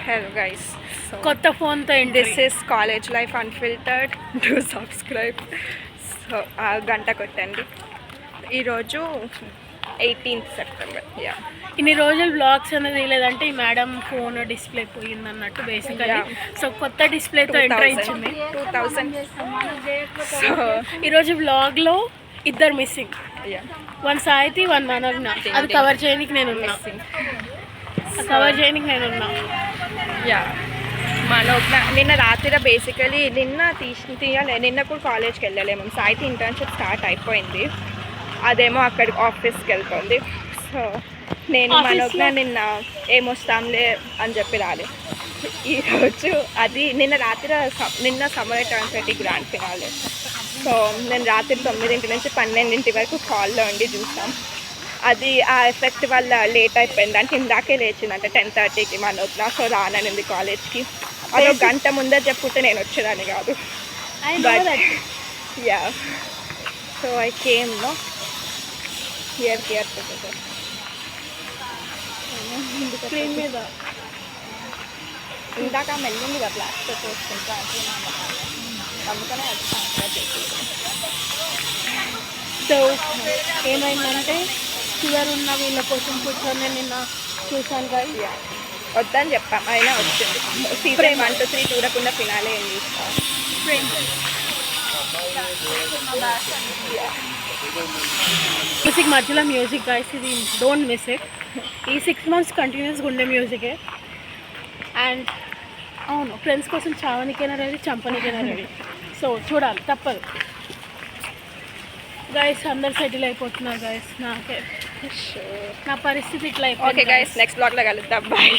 Hello guys. So కొత్త ఫోన్తో this is college life unfiltered. Do subscribe. So గంట కొట్టండి. ఈరోజు 18th September. యా ఇన్ని రోజులు బ్లాగ్స్ అనేది లేదంటే ఈ మేడం ఫోన్ డిస్ప్లే పోయింది అన్నట్టు బేసికలీ. సో కొత్త డిస్ప్లేతో ఎంటర్ ఇచ్చింది 2000. సో ఈరోజు బ్లాగ్లో ఇద్దరు మిస్సింగ్, యా వన్ సాయితి వన్ మనోజ్ఞ. అది కవర్ చేయడానికి నేను ఉన్నా, యా మనోజ్ఞ నిన్న రాత్రి బేసికలీ తీయాలి. నిన్న కూడా కాలేజ్కి వెళ్ళలేము. సాయితి ఇంటర్న్షిప్ స్టార్ట్ అయిపోయింది, అదేమో అక్కడికి ఆఫీస్కి వెళ్తుంది. సో నేను మనోజ్ఞ నిన్న ఏమొస్తాంలే అని చెప్పి రాలే. ఈరోజు అది నిన్న summer returns grand finale. So నేను రాత్రి 9 నుంచి 12 వరకు కాల్లో ఉండి చూసాం. అది ఆ ఎఫెక్ట్ వల్ల లేట్ అయిపోయింది. అంటే ఇందాకే లేచిందంటే 10:30కి మనోజ్ఞ. సో రాననింది కాలేజ్కి. అది ఒక గంట ముందే చెప్పుకుంటే నేను వచ్చేదాన్ని కాదు. But yeah so I came no here screen మీద ఇందాక మెల్లింది కదా ప్లాస్టర్ చేసుకుంటా అందుకనే సో ఏమైందంటే షుగర్ ఉన్న వీళ్ళ కోసం కూర్చొని నిన్న చూసాను కదా. వద్దని చెప్పాం, అయినా వచ్చింది. సీజన్ 1 to 3 చూడకుండా ఫినాలే ఏం చూస్తాం. మ్యూజిక్ మధ్యలో మ్యూజిక్ గైస్, ఇది డోంట్ మిస్ ఇట్. ఈ 6 months కంటిన్యూస్గా ఉండే మ్యూజికే. అండ్ అవును, ఫ్రెండ్స్ కోసం చావనికైనా రెడీ, చంపనికైనా రెడీ. సో చూడాలి, తప్పదు గైస్. అందరు సెటిల్ అయిపోతున్నారు గైస్, నా పరిస్థితి ఇట్లా అయిపోయింది. ఓకే గైస్, నెక్స్ట్ బ్లాగ్లో కలుద్దాం. బాయ్.